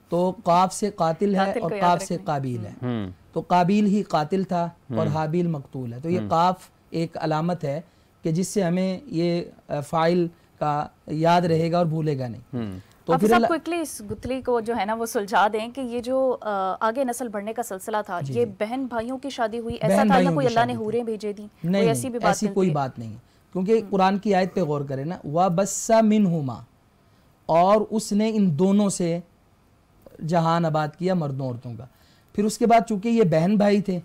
تو قاف سے قاتل ہے اور قاف سے قابیل ہے. تو قابیل ہی قاتل تھا اور حابیل مقتول ہے. تو یہ قاف ایک علامت ہے کہ جس سے ہمیں یہ فاعل کا یاد رہے گا اور بھولے گا نہیں. تو پھر آپ کوئکلی اس گتھلی کو جو ہے نا وہ سلجھا دیں کہ یہ جو آگے نسل بڑھنے کا سلسلہ تھا یہ بہن بھائیوں کی شادی ہوئی, ایسا تھا یا کوئی اللہ نے حوریں بھیجے دی؟ نہیں, ایسی کوئی بات نہیں, کیونکہ قرآن کی آیت پہ غور کریں نا وَبَثَّ مِنْهُمَا, اور اس نے ان دونوں سے جہان آباد کیا مردوں عورتوں کا. پھر اس کے بعد چونکہ یہ بہن بھائی تھے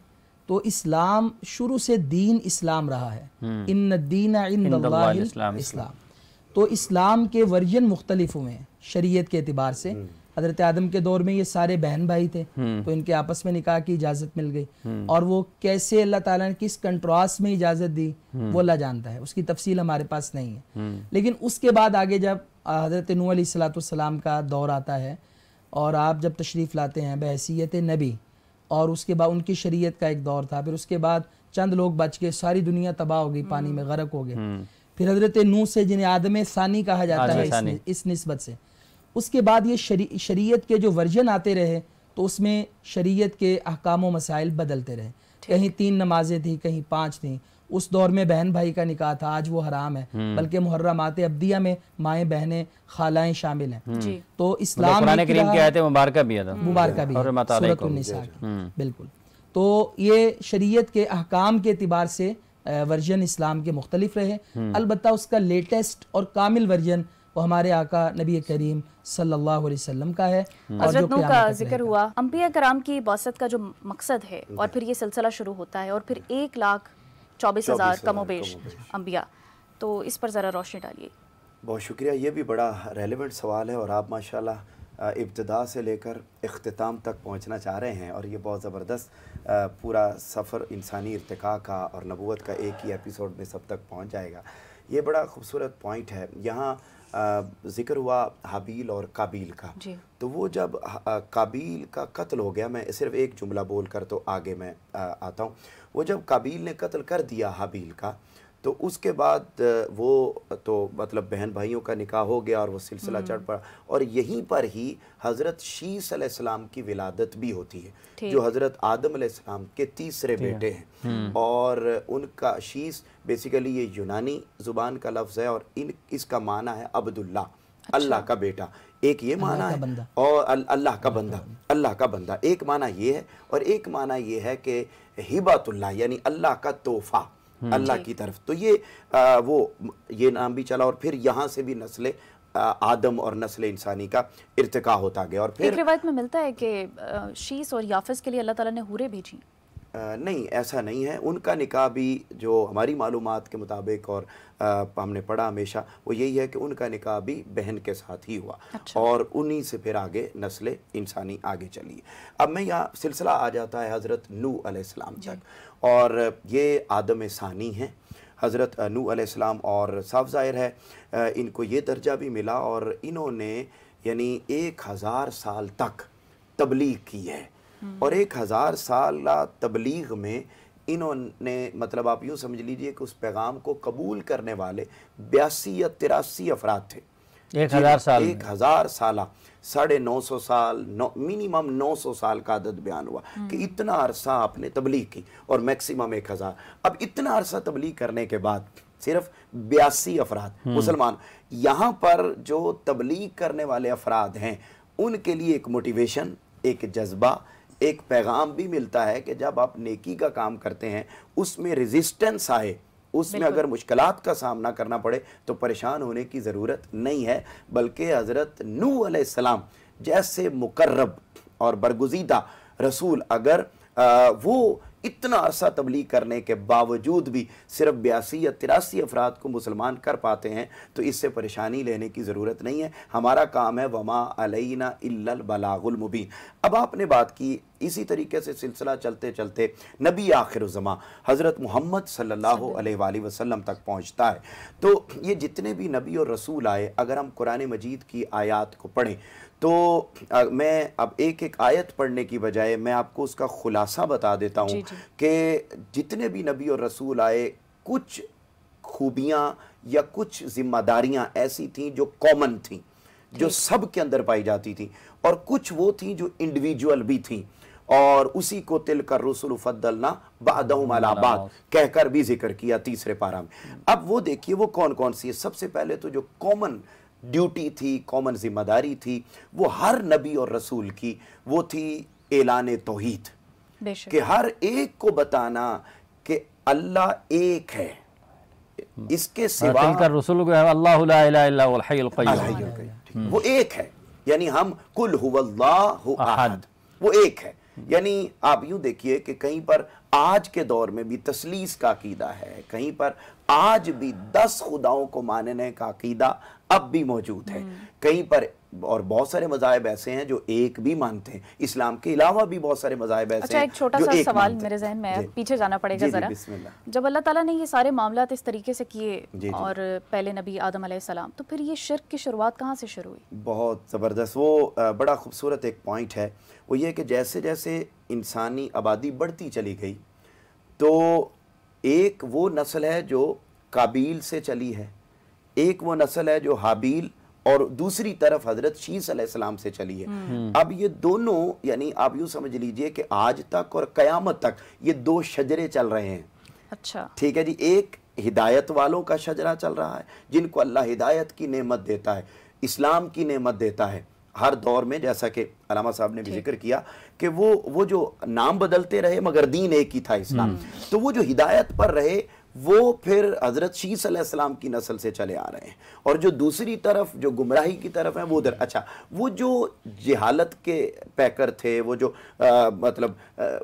تو اسلام شروع سے دین اسلام رہا ہے. ان الدین عند اللہ الاسلام. تو اسلام کے ورژن مختلف ہوئے ہیں شریعت کے اعتبار سے. حضرت آدم کے دور میں یہ سارے بہن بھائی تھے تو ان کے آپس میں نکاح کی اجازت مل گئی, اور وہ کیسے اللہ تعالیٰ نے کس کنٹراسٹ میں اجازت دی وہ اللہ جانتا ہے, اس کی تفصیل ہمارے پاس نہیں ہے. لیکن اس کے بعد آگے جب حضرت نوح علیہ السلام کا دور آتا ہے اور آپ جب تشریف لاتے ہیں بحیثیت نبی, اور اس کے بعد ان کی شریعت کا ایک دور تھا, پھر اس کے بعد چند لوگ بچ گئے, ساری دنیا تباہ ہو گئی, پانی میں غرق ہو گئے. پھر حضرت نوح سے جنہیں آدم ثانی کہا جاتا ہے اس نسبت سے, اس کے بعد یہ شریعت کے جو ورژن آتے رہے تو اس میں شریعت کے احکام و مسائل بدلتے رہے. کہیں 3 نمازیں تھیں, کہیں 5 تھیں. اس دور میں بہن بھائی کا نکاح تھا, آج وہ حرام ہے, بلکہ محرمات ابدیہ میں مائیں بہنیں خالائیں شامل ہیں. تو اسلام قرآن کریم کی آیت مبارکہ بھی ہے, سورۃ النساء. بالکل. تو یہ شریعت کے احکام کے اعتبار سے ورژن اسلام کے مختلف رہے، البتہ اس کا لیٹسٹ اور کامل ورژن وہ ہمارے آقا نبی کریم صلی اللہ علیہ وسلم کا ہے۔ حضرت نوح کا ذکر ہوا، انبیاء کرام کی بعثت کا جو مقصد ہے اور پھر یہ سلسلہ شروع ہوتا ہے اور پھر 1,24,000 کم و بیش انبیاء، تو اس پر ذرا روشنی ڈالیے۔ بہت شکریہ، یہ بھی بڑا ریلیونٹ سوال ہے اور آپ ماشاءاللہ ابتدا سے لے کر اختتام تک پہنچنا چاہ رہے ہیں، اور یہ بہت زبردست پورا سفر انسانی ارتقاء کا اور نبوت کا ایک ہی ایپیسوڈ میں سب تک پہنچ جائے گا۔ یہ بڑا خوبصورت پوائنٹ ہے۔ یہاں ذکر ہوا حابیل اور قابیل کا، تو وہ جب قابیل کا قتل ہو گیا، میں صرف ایک جملہ بول کر تو آگے میں آتا ہوں، وہ جب قابیل نے قتل کر دیا حابیل کا، تو اس کے بعد وہ تو مطلب بہن بھائیوں کا نکاح ہو گیا اور وہ سلسلہ چڑھ پڑا، اور یہیں پر ہی حضرت شیس علیہ السلام کی ولادت بھی ہوتی ہے، جو حضرت آدم علیہ السلام کے تیسرے بیٹے ہیں، اور ان کا شیس بیسیکلی یہ یونانی زبان کا لفظ ہے، اور اس کا معنی ہے عبداللہ، اللہ کا بیٹا، ایک یہ معنی ہے، اور اللہ کا بندہ، اللہ کا بندہ ایک معنی یہ ہے، اور ایک معنی یہ ہے کہ ہبۃ اللہ، یعنی اللہ کا تحفہ اللہ کی طرف، تو یہ نام بھی چلا، اور پھر یہاں سے بھی نسل آدم اور نسل انسانی کا ارتقاء ہوتا گیا۔ اور پھر ایک روایت میں ملتا ہے کہ شیس اور یافس کے لیے اللہ تعالیٰ نے حوریں بھیجی۔ نہیں، ایسا نہیں ہے، ان کا نکاح بھی جو ہماری معلومات کے مطابق اور ہم نے پڑھا ہمیشہ وہ یہی ہے کہ ان کا نکاح بھی بہن کے ساتھ ہی ہوا، اور انہی سے پھر آگے نسل انسانی آگے چلی۔ اب میں یہاں سلسلہ آ جاتا ہے حضرت نوح علیہ السلام تک، اور یہ آدم ثانی ہیں حضرت نوح علیہ السلام، اور صاف ظاہر ہے ان کو یہ درجہ بھی ملا، اور انہوں نے یعنی 1000 سال تک تبلیغ کی ہے، اور 1000 سالہ تبلیغ میں انہوں نے مطلب آپ یوں سمجھ لیجئے کہ اس پیغام کو قبول کرنے والے 82 یا 83 افراد تھے۔ 1000 سال 1000 سالہ 950 سال، منیمم 900 سال کا عدد بیان ہوا کہ اتنا عرصہ آپ نے تبلیغ کی، اور میکسیمم 1000۔ اب اتنا عرصہ تبلیغ کرنے کے بعد صرف 82 افراد مسلمان، یہاں پر جو تبلیغ کرنے والے افراد ہیں ان کے لیے ایک موٹیویشن، ایک جذبہ، ایک پیغام بھی ملتا ہے کہ جب آپ نیکی کا کام کرتے ہیں اس میں ریزسٹنس آئے، اس میں اگر مشکلات کا سامنا کرنا پڑے تو پریشان ہونے کی ضرورت نہیں ہے، بلکہ حضرت نوح علیہ السلام جیسے مقرب اور برگزیدہ رسول اگر وہ اتنا عرصہ تبلیغ کرنے کے باوجود بھی صرف 82 یا 83 افراد کو مسلمان کر پاتے ہیں تو اس سے پریشانی لینے کی ضرورت نہیں ہے، ہمارا کام ہے وما علینا الا البلاغ المبین۔ اب آپ نے بات کی، اسی طریقے سے سلسلہ چلتے چلتے نبی آخر الزمان حضرت محمد صلی اللہ علیہ وآلہ وسلم تک پہنچتا ہے، تو یہ جتنے بھی نبی اور رسول آئے، اگر ہم قرآن مجید کی آیات کو پڑھیں تو میں اب ایک ایک آیت پڑھنے کی بجائے میں آپ کو اس کا خلاصہ بتا دیتا ہوں کہ جتنے بھی نبی اور رسول آئے کچھ خوبیاں یا کچھ ذمہ داریاں ایسی تھیں جو کامن تھیں، جو سب کے اندر پائی جاتی تھیں، اور کچھ وہ تھیں جو انڈیویجول بھی تھیں، اور اسی کو تلک الرسل فضلنا بعضهم علی بعض کہہ کر بھی ذکر کیا تیسرے پارہ میں۔ اب وہ دیکھیے وہ کون کون سی ہے۔ سب سے پہلے تو جو کامن ڈیوٹی تھی، کامن ذمہ داری تھی، وہ ہر نبی اور رسول کی، وہ تھی اعلان توحید، کہ ہر ایک کو بتانا کہ اللہ ایک ہے، اس کے سوا تلک الرسل کو اللہ لا الہ الا هو الحی القیوم، وہ ایک ہے، یعنی ہم قل هو اللہ احد، وہ ایک ہے۔ یعنی آپ یوں دیکھیے کہ کہیں پر آج کے دور میں بھی تثلیث کا عقیدہ ہے، کہیں پر آج بھی 10 خداؤں کو ماننے کا عقیدہ اب بھی موجود ہے، کہیں پر اور بہت سارے مذاہب ایسے ہیں جو ایک بھی مانتے ہیں، اسلام کے علاوہ بھی بہت سارے مذاہب ایسے ہیں۔ ایک چھوٹا سا سوال میرے ذہن میں ہے، پیچھے جانا پڑے گا ذرا۔ جب اللہ تعالیٰ نے یہ سارے معاملات اس طریقے سے کیے اور پہلے نبی آدم علیہ السلام، تو پھر یہ شرک کی شروعات کہاں سے شروع ہوئی؟ بہت زبردست، وہ بڑا خوبصورت ایک پوائنٹ ہے، وہ یہ کہ جیسے جیسے انسانی آبادی بڑھتی چلی گئی تو ایک وہ نسل ہے جو قابیل سے چلی ہے، ایک وہ نسل ہے جو حابیل، اور دوسری طرف حضرت شیس علیہ السلام سے چلی ہے۔ اب یہ دونوں یعنی آپ یوں سمجھ لیجئے کہ آج تک اور قیامت تک یہ 2 شجرے چل رہے ہیں۔ اچھا ٹھیک ہے جی، ایک ہدایت والوں کا شجرہ چل رہا ہے جن کو اللہ ہدایت کی نعمت دیتا ہے، اسلام کی نعمت دیتا ہے ہر دور میں، جیسا کہ علامہ صاحب نے بھی ذکر کیا کہ وہ جو نام بدلتے رہے مگر دین ایک ہی تھا اسلام، تو وہ جو ہدایت پر رہے وہ پھر حضرت شیس علیہ السلام کی نسل سے چلے آ رہے ہیں، اور جو دوسری طرف جو گمراہی کی طرف ہیں وہ ادھر. اچھا وہ جو جہالت کے پیکر تھے، وہ جو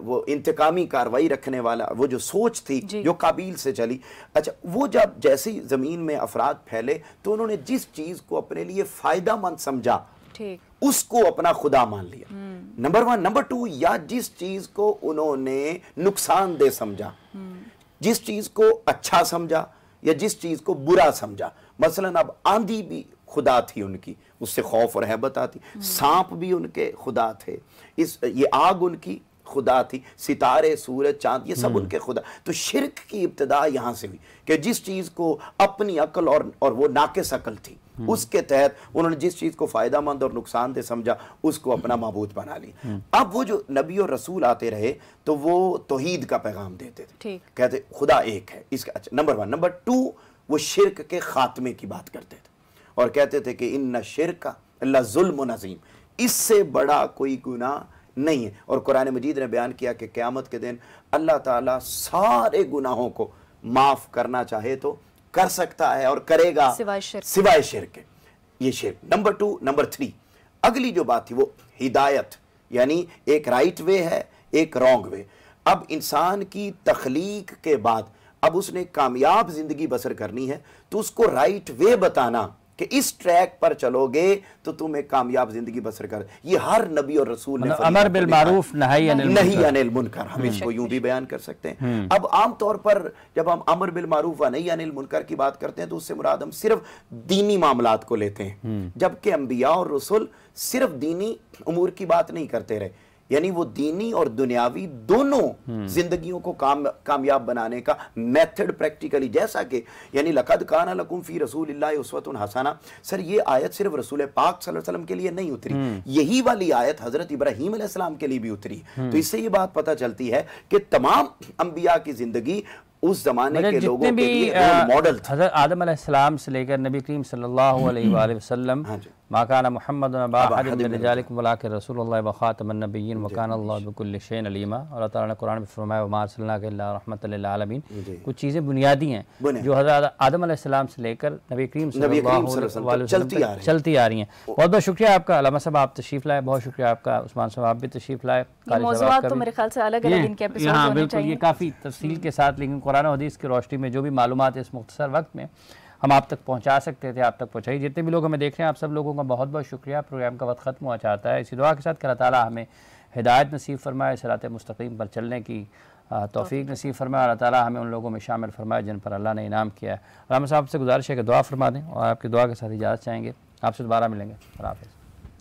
وہ انتقامی کاروائی رکھنے والا وہ جو سوچ تھی جو قابیل سے چلی، اچھا وہ جب جیسی زمین میں افراد پھیلے تو انہوں نے جس چیز کو اپنے لیے فائدہ مند سمجھا اس کو اپنا خدا مان لیا، نمبر 1. نمبر 2، یا جس چیز کو انہوں نے نقصان دہ سمجھا، جس چیز کو اچھا سمجھا یا جس چیز کو برا سمجھا. مثلا اب آندھی بھی خدا تھی ان کی، اس سے خوف اور ہیبت آتی. سانپ بھی ان کے خدا تھے، یہ آگ ان کی خدا تھی، ستارے، سورج، چاند، یہ سب ان کے خدا. تو شرک کی ابتدا یہاں سے ہوئی کہ جس چیز کو اپنی عقل اور وہ ناقص عقل تھی اس کے تحت انہوں نے جس چیز کو فائدہ مند اور نقصان دہ سمجھا اس کو اپنا معبود بنا لی. اب وہ جو نبی اور رسول آتے رہے تو وہ توحید کا پیغام دیتے تھے، کہتے خدا ایک ہے. اس کا اچھا نمبر 1. نمبر 2، وہ شرک کے خاتمے کی بات کرتے تھے اور کہتے تھے کہ ان شرک لظلم عظیم، اس سے بڑا کوئی گناہ نہیں ہے. اور قرآن مجید نے بیان کیا کہ قیامت کے دن اللہ تعالیٰ سارے گناہوں کو معاف کرنا چاہے تو کر سکتا ہے اور کرے گا سوائے شرک. یہ شرک. نمبر 2. نمبر 3، اگلی جو بات تھی وہ ہدایت، یعنی ایک رائٹ وے ہے ایک رانگ وے. اب انسان کی تخلیق کے بعد اب اس نے کامیاب زندگی بسر کرنی ہے تو اس کو رائٹ وے بتانا کہ اس ٹریک پر چلو گے تو تم ایک کامیاب زندگی بسر کر. یہ ہر نبی اور رسول نے امر بالمعروف نہی عن المنکر، ہم اس کو یوں بھی بیان کر سکتے ہیں. اب عام طور پر جب ہم امر بالمعروف و نہی عن المنکر کی بات کرتے ہیں تو اس سے مراد ہم صرف دینی معاملات کو لیتے ہیں، جبکہ انبیاء اور رسول صرف دینی امور کی بات نہیں کرتے رہے، یعنی وہ دینی اور دنیاوی دونوں زندگیوں کو کامیاب بنانے کا میتھڈ پریکٹیکلی، جیسا کہ یعنی لقد کان لکم فی رسول اللہ اسوۃ حسنہ. سر یہ آیت صرف رسول پاک صلی اللہ علیہ وسلم کے لیے نہیں اتری، یہی والی آیت حضرت ابراہیم علیہ السلام کے لیے بھی اتری. تو اس سے یہ بات پتہ چلتی ہے کہ تمام انبیاء کی زندگی اس زمانے کے لوگوں کے لیے رول ماڈل تھا. حضرت آدم علیہ السلام سے لے کر نبی کریم صلی اللہ علیہ وآلہ وسلم، ما کان محمد ابا احد من رجالکم ولکن رسول اللہ وخاتم النبیین وکان اللہ بکل شیء علیما. اللہ تعالیٰ نے قرآن میں فرمایا وما ارسلناک الا رحمۃ للعالمین. کچھ چیزیں بنیادی ہیں جو حضرت آدم علیہ السلام سے لے کر نبی کریم صلی اللہ علیہ وسلم چلتی آ رہی ہیں. بہت بہت شکریہ آپ کا علامہ صاحب، آپ تشریف لائے. بہت شکریہ آپ کا عثمان صاحب، آپ بھی تشریف لائے. موضوعات تو میرے خیال سے الگ الگ ان کے ایپیسوڈ ہونے بالکل، چاہیے. یہ کافی تفصیل کے ساتھ، لیکن قرآن و حدیث کی روشنی میں جو بھی معلومات اس مختصر وقت میں ہم آپ تک پہنچا سکتے تھے آپ تک پہنچائی. جتنے بھی لوگ ہمیں دیکھ رہے ہیں آپ سب لوگوں کا بہت بہت شکریہ. پروگرام کا وقت ختم ہوا چاہتا ہے. اسی دعا کے ساتھ کہ اللہ تعالیٰ ہمیں ہدایت نصیب فرمائے، صراط مستقیم پر چلنے کی توفیق نصیب فرمائے. اللہ تعالیٰ ہمیں ان لوگوں میں شامل فرمائے جن پر اللہ نے انعام کیا ہے. علامہ صاحب سے گزارش ہے کہ دعا فرما دیں اور آپ کی دعا کے ساتھ اجازت چاہیں گے. آپ سے دوبارہ ملیں گے. اللہ حافظ.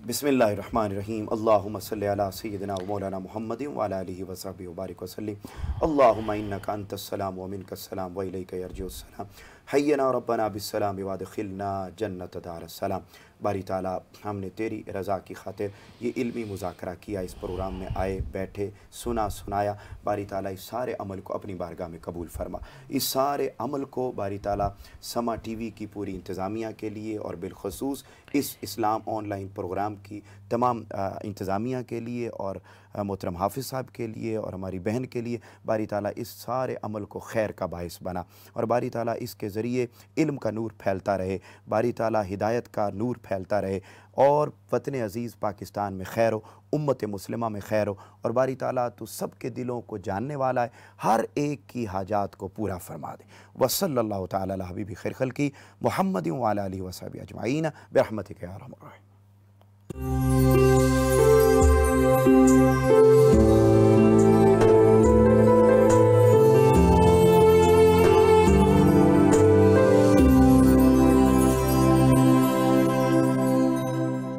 بسم اللہ الرحمن الرحیم. اللہم صلی علی سیدنا و مولانا محمد وعلی آلہ وصحبہ وبارک وسلم. اللہم انک انت السلام ومنک السلام والیک یرجع السلام. حینا ربنا بالسلام وادخلنا جنت دار السلام. باری تعالیٰ ہم نے تیری رضا کی خاطر یہ علمی مذاکرہ کیا، اس پروگرام میں آئے، بیٹھے، سنا، سنایا. باری تعالیٰ اس سارے عمل کو اپنی بارگاہ میں قبول فرما. اس سارے عمل کو باری تعالیٰ سما ٹی وی کی پوری انتظامیہ کے لیے اور بالخصوص اس اسلام آن لائن پروگرام کی تمام انتظامیہ کے لیے اور محترم حافظ صاحب کے لیے اور ہماری بہن کے لیے باری تعالیٰ اس سارے عمل کو خیر کا باعث بنا. اور باری تعالیٰ اس کے ذریعے علم کا نور پھیلتا رہے، باری تعالیٰ ہدایت کا نور پھیلتا رہے اور وطن عزیز پاکستان میں خیر ہو، امت مسلمہ میں خیر ہو. اور باری تعالیٰ تو سب کے دلوں کو جاننے والا ہے، ہر ایک کی حاجات کو پورا فرما دے. وصلی اللہ تعالیٰ علی حبیب خیر خلقی محمد وعلی آلہ وصحبہ اجمعین برحمتک یا ارحم الراحمین.